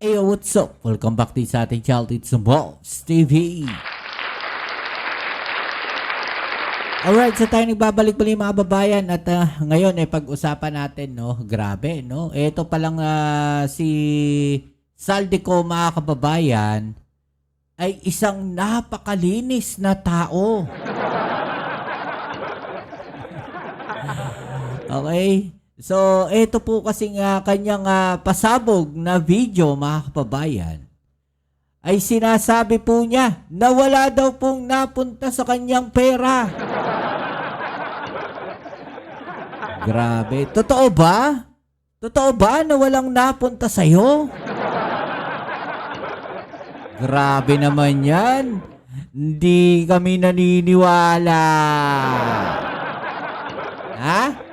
Hey, what's up? Welcome back din sa ating channel. It's Boss TV. Alright, so tayo nagbabalik muli mga babayan at ngayon pag-usapan natin, no? Grabe, no? Ito palang si Saldico mga kababayan ay isang napakalinis na tao. Okay? So, ito po kasing kanyang pasabog na video mga kababayan ay sinasabi po niya na wala daw pong napunta sa kanyang pera. Grabe. Totoo ba? Totoo ba na walang napunta sa'yo? Grabe naman yan. Hindi kami naniniwala. Ha?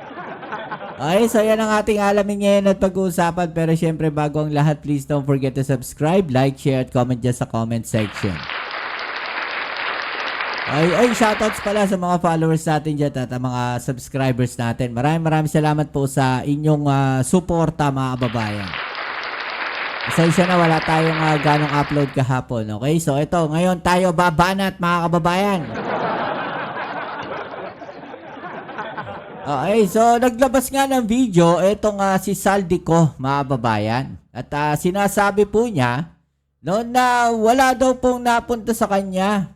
Okay, so yan ang ating alamin ngayon at pag-uusapan. Pero syempre bago ang lahat, please don't forget to subscribe, like, share, at comment dyan sa comment section. Ay, shoutouts pala sa mga followers natin dyan at mga subscribers natin. Maraming salamat po sa inyong suporta mga kababayan. Pasensya na wala tayong ganong upload kahapon. Okay, so ito, ngayon tayo babanat mga kababayan. Okay, so naglabas nga ng video itong si Saldico mga kababayan. At sinasabi po niya no, na wala daw pong napunta sa kanya.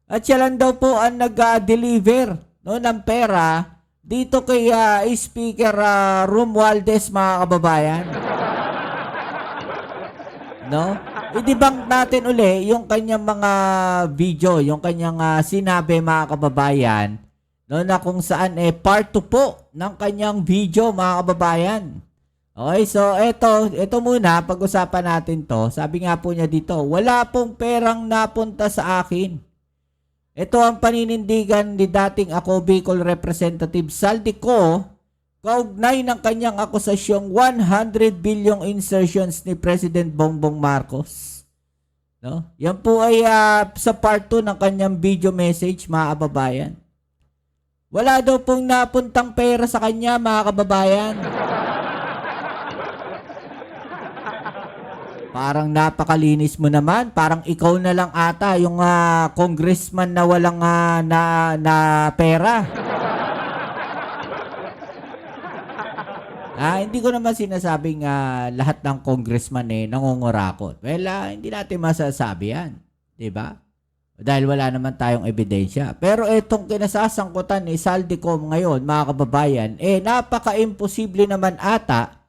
At siya lang daw po ang nag-deliver no, ng pera dito kay Speaker Romualdez mga kababayan. No? I-debunk natin uli yung kanyang mga video, yung kanyang sinabi mga kababayan, no, na kung saan part 2 po ng kanyang video mga kababayan. Okay, so ito muna, pag-usapan natin to. Sabi nga po niya dito, wala pong perang napunta sa akin. Ito ang paninindigan ni dating Ako Bicol Representative Saldico kaugnay ng kanyang akusasyong 100 bilyong insertions ni President Bongbong Marcos. No? Yan po ay sa part 2 ng kanyang video message mga kababayan. Wala daw pong napuntang pera sa kanya mga kababayan. Parang napakalinis mo naman. Parang ikaw na lang ata yung congressman na walang na pera. Hindi ko naman sinasabing lahat ng congressman nangungurakot. Well, hindi natin masasabi yan. Diba? Dahil wala naman tayong ebidensya. Pero itong kinasasangkutan ni Saldico ngayon, mga kababayan, napaka-imposible naman ata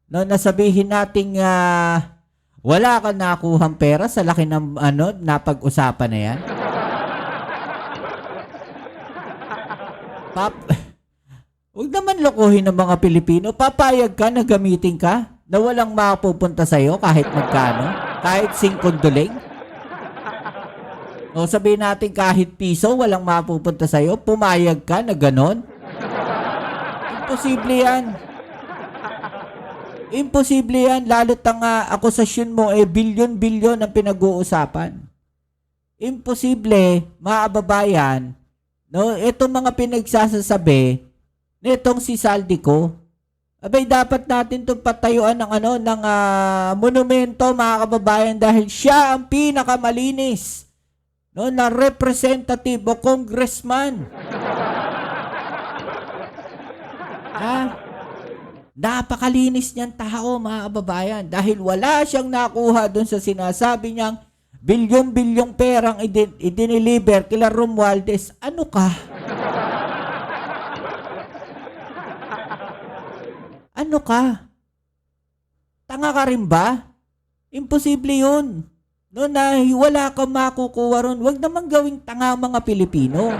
no, nasabihin nating wala ka nakuhang pera sa laki ng napag-usapan na yan. Huwag naman lokohin ng mga Pilipino. Papayag ka na gamitin ka na walang mapupunta sa'yo kahit magkano, kahit singkonduling. O sabihin natin kahit piso, walang mapupunta sa'yo, pumayag ka na ganon? Imposible yan. Imposible yan, lalo't ang akusasyon mo bilyon-bilyon ang pinag-uusapan. Imposible, mga kababayan, no, itong mga pinagsasasabi nitong si Saldico, abay dapat natin itong patayuan ng ng monumento mga kababayan dahil siya ang pinakamalinis no, na representative o congressman. Napakalinis niyang tao mga kababayan dahil wala siyang nakuha doon sa sinasabi niyang bilyon-bilyong perang idiniliver kila Romualdez. Ano ka? Ano ka? Tanga ka rin ba? Imposible yun. No, na wala kang makukuha ron. Huwag naman gawing tanga mga Pilipino.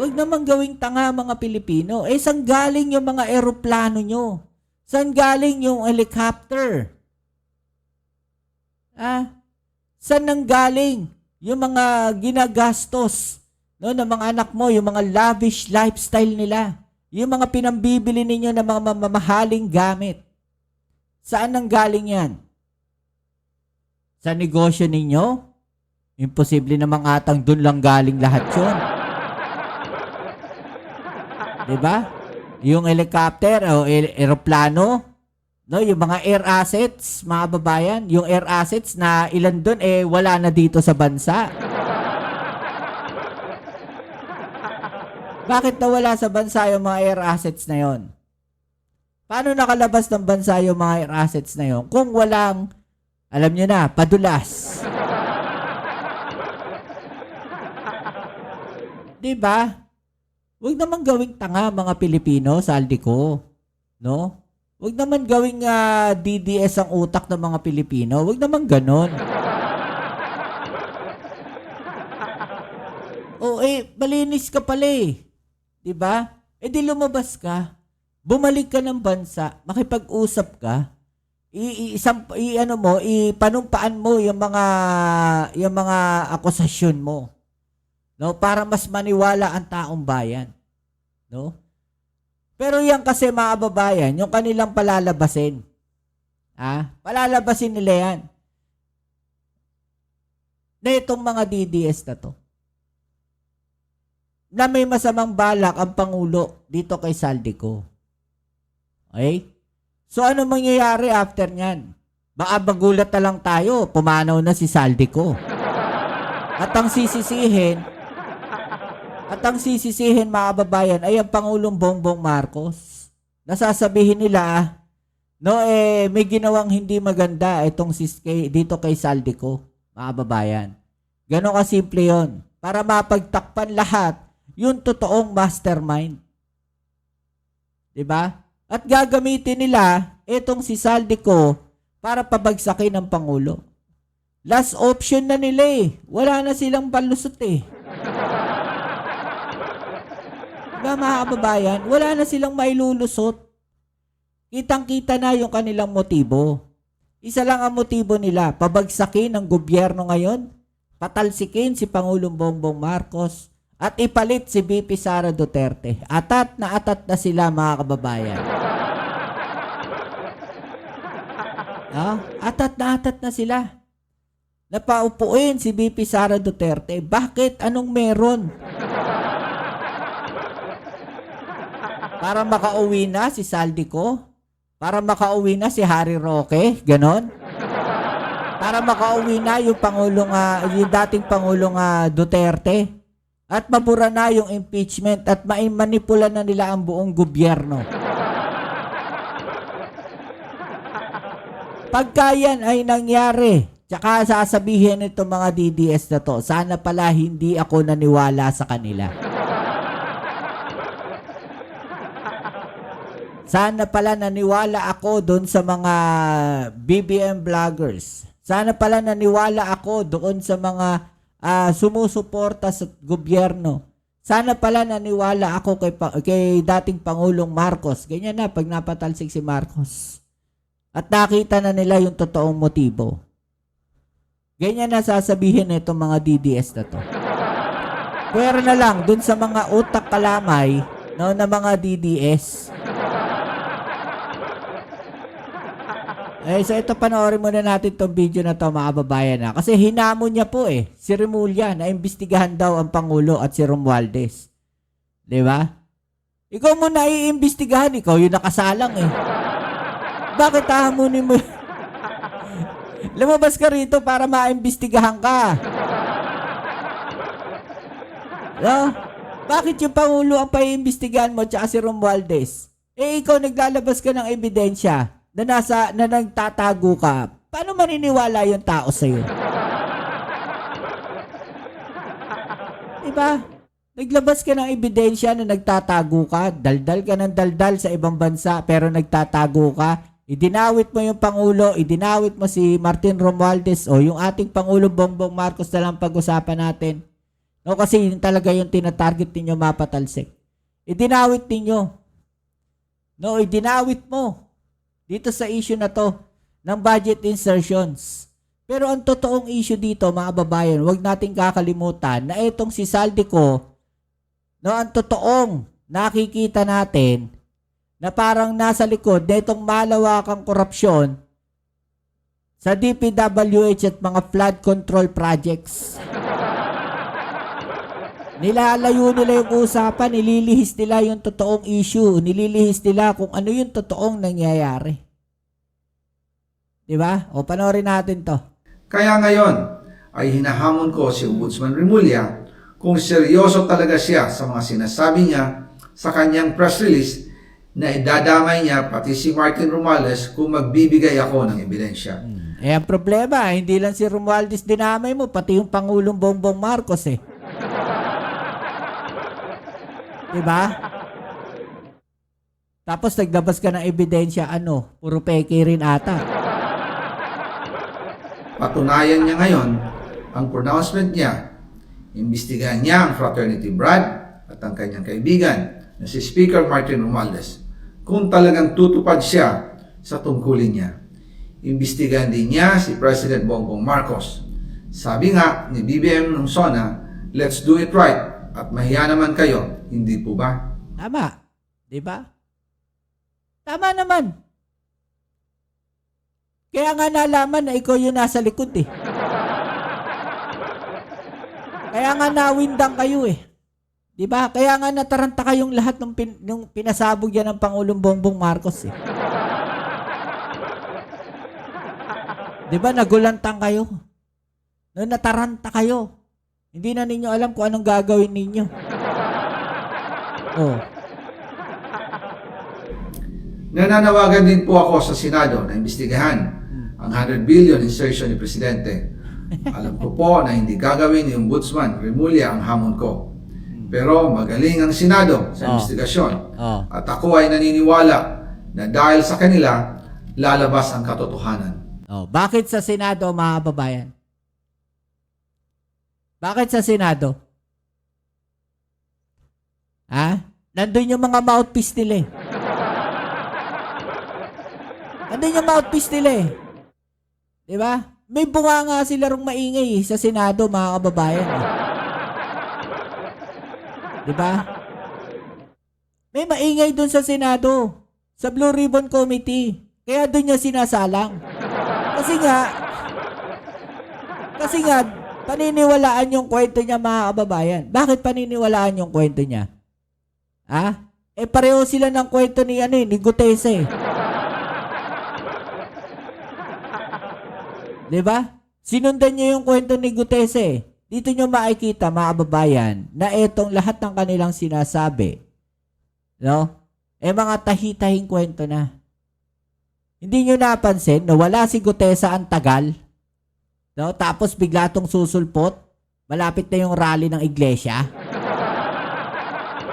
Huwag naman gawing tanga mga Pilipino. Saan galing yung mga eroplano nyo? Saan galing yung helicopter? Saan nang galing yung mga ginagastos no, ng mga anak mo, yung mga lavish lifestyle nila? Yung mga pinambibili ninyo ng mga mamahaling gamit. Saan nang galing yan? Sa negosyo ninyo? Imposible namang atang dun lang galing lahat yun. Diba? Yung helicopter o eroplano, No, yung mga air assets, mga babayan, yung air assets na ilan doon wala na dito sa bansa. Bakit nawala sa bansa yung mga air assets na yon? Paano nakalabas ng bansa yung mga air assets na yon kung walang, alam nyo na, padulas? 'Di ba? Huwag naman gawing tanga mga Pilipino, saldi ko. No? Huwag naman gawing DDS ang utak ng mga Pilipino. Huwag naman ganon. O malinis ka pala eh. 'Di ba? Di lumabas ka. Bumalik ka ng bansa, makipag-usap ka. Ipanumpaan mo yung mga akusasyon mo. No, para mas maniwala ang taong bayan. No? Pero yan kasi mga babayan, yung kanilang palalabasin. Palalabasin nila yan. Na itong mga DDS na to. Na may masamang balak ang Pangulo dito kay Saldico. Okay? So ano mangyayari after nyan? Baka bagulat na lang tayo, pumanaw na si Saldico. At ang sisisihin mga babayan ay ang Pangulong Bongbong Marcos. Nasasabihin nila, may ginawang hindi maganda itong dito kay Saldico, mga babayan. Ganon kasimple yon. Para mapagtakpan lahat yung totoong mastermind. 'Di ba? At gagamitin nila itong si Saldico para pabagsakin ng Pangulo. Last option na nila eh. Wala na silang palusot eh. Diba mga kababayan? Wala na silang mailulusot. Kitang-kita na yung kanilang motibo. Isa lang ang motibo nila, pabagsakin ng gobyerno ngayon, patalsikin si Pangulong Bongbong Marcos, at ipalit si VP Sara Duterte. Atat na sila mga kababayan. Atat na sila. Napaupuin si VP Sara Duterte. Bakit? Anong meron? Para makauwi na si Saldico? Para makauwi na si Harry Roque? Ganon? Para makauwi na yung yung dating Pangulong Duterte? At mabura na yung impeachment at manipula na nila ang buong gobyerno. Pagka yan ay nangyari, tsaka sasabihin itong mga DDS na to, sana pala hindi ako naniwala sa kanila. Sana pala naniwala ako doon sa mga BBM vloggers. Sana pala naniwala ako doon sa mga sumusuporta sa gobyerno. Sana pala naniwala ako kay dating Pangulong Marcos. Ganyan na pag napatalsik si Marcos. At nakita na nila yung totoong motibo. Ganyan na sasabihin na itong mga DDS na to. Pwera na lang dun sa mga utak kalamay na mga DDS. So ito panoorin muna natin itong video na to mga kababayan na. Kasi hinamon niya po si Remulla na imbestigahan daw ang Pangulo at si Romualdez. Diba? Ikaw muna iimbestigahan, ikaw yung nakasalang Bakit hamunin mo? Lumabas ka rito para maimbestigahan ka. No? Bakit yung Pangulo ang paiimbestigahan mo at si Romualdez? Ikaw naglalabas ka ng ebidensya na nagtatago ka. Paano maniniwala yung tao sa'yo? Diba? Naglabas ka ng ebidensya na nagtatago ka, daldal ka ng daldal sa ibang bansa pero nagtatago ka, idinawit mo yung Pangulo, idinawit mo si Martin Romualdez o yung ating Pangulo Bongbong Marcos na lang pag-usapan natin. No, kasi yun talaga yung tinatarget ninyo mapatalsik. Idinawit ninyo. No, idinawit mo. Dito sa issue na to ng budget insertions. Pero ang totoong issue dito mga babayan, huwag nating kakalimutan na itong si Saldico, ang totoong nakikita natin na parang nasa likod na itong malawakang korupsyon sa DPWH at mga flood control projects. Nilalayo nila yung usapan, nililihis nila yung totoong issue, nililihis nila kung ano yung totoong nangyayari. Di ba? O, panoorin natin to. Kaya ngayon ay hinahamon ko si Ombudsman Remulla kung seryoso talaga siya sa mga sinasabi niya sa kanyang press release na idadamay niya pati si Martin Romualdez kung magbibigay ako ng ebidensya. Eh, ang problema, hindi lang si Romualdez dinamay mo, pati yung Pangulong Bongbong Marcos eh. Diba? Tapos naglabas ka ng ebidensya, puro peke rin ata. Patunayan niya ngayon ang pronouncement niya. Imbestigahan niya ang fraternity Brad at ang kanyang kaibigan na si Speaker Martin Romualdez kung talagang tutupad siya sa tungkulin niya. Imbestigahan din niya si President Bongbong Marcos. Sabi nga ni BBM nung SONA, let's do it right at mahiya naman kayo, hindi po ba? Tama. Diba? Tama naman. Kaya nga nalaman na ikaw yung nasa likod eh. Kaya nga nawindang kayo eh. Diba? Kaya nga nataranta kayong lahat nung pinasabog yan ng Pangulong Bongbong Marcos eh. Diba? Nagulantang kayo. Nung nataranta kayo. Hindi na ninyo alam kung anong gagawin ninyo. Oh. Nananawagan din po ako sa Senado na imbestigahan ang 100 billion insertion ni Presidente. Alam ko po na hindi gagawin ni Ombudsman Remulla ang hamon ko. Pero magaling ang Senado sa investigasyon. At ako ay naniniwala na dahil sa kanila, lalabas ang katotohanan. Bakit sa Senado, mga kababayan? Bakit sa Senado? Nandun yung mga mouthpiece nila eh. Nandun yung mouthpiece nila eh. Diba? May bunga nga sila rong maingay sa Senado, mga kababayan. Diba? May maingay dun sa Senado. Sa Blue Ribbon Committee. Kaya dun niya sinasalang. Kasi nga, paniniwalaan yung kwento niya, mga kababayan. Bakit paniniwalaan yung kwento niya? Pareho sila ng kwento ni Gutese eh. Diba? Sinundan niyo yung kwento ni Gutese. Dito nyo makikita, mga kababayan, na etong lahat ng kanilang sinasabi, mga tahi-tahing kwento na. Hindi nyo napansin na wala si Gutesa ang tagal, tapos bigla tong susulpot, malapit na yung rally ng iglesia.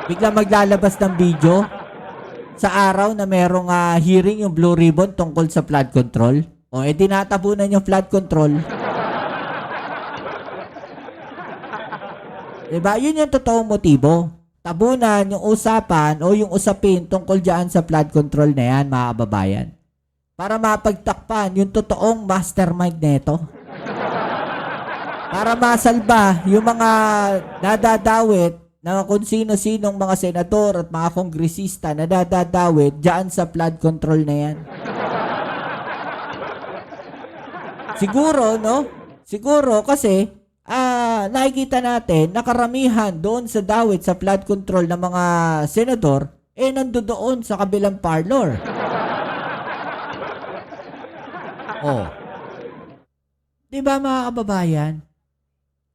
Bigla maglalabas ng video sa araw na merong hearing yung Blue Ribbon tungkol sa flood control. Tinatabunan yung flood control. Diba? Yun yung totoong motibo. Tabunan yung usapan o yung usapin tungkol dyan sa flood control na yan, mga kababayan. Para mapagtakpan yung totoong mastermind neto. Para masalba yung mga nadadawit na kung sino-sinong mga senador at mga kongresista na nadadawit dyan sa flood control na yan. Siguro, Siguro kasi nakikita natin na karamihan doon sa dawit sa flood control ng mga senador nandoon sa kabilang parlor. Diba, mga kababayan?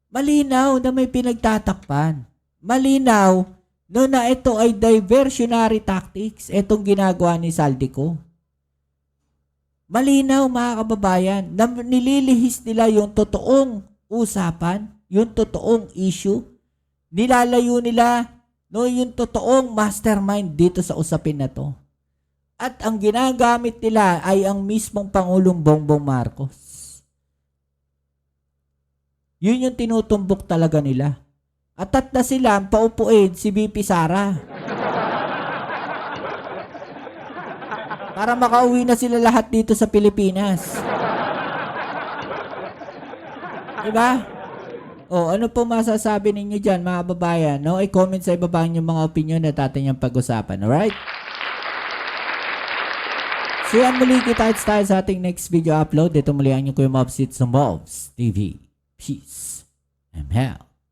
Malinaw na may pinagtatakpan. Malinaw na ito ay diversionary tactics, itong ginagawa ni Saldico. Malinaw, mga kababayan, na nililihis nila yung totoong usapan, yung totoong issue. Nilalayo nila yung totoong mastermind dito sa usapin na to. At ang ginagamit nila ay ang mismong Pangulong Bongbong Marcos. Yun yung tinutumbok talaga nila. At na sila paupuin si VP Sara. Para makauwi na sila lahat dito sa Pilipinas. Diba? Ano po masasabi ninyo dyan, mga babayan? I-comment sa ibaba yung mga opinion na atin yung pag-usapan. Alright? So yan, muli kita tayo sa ating next video upload. Ito muli ang inyong Kuya Mobs, it's Mobs TV. Peace and health.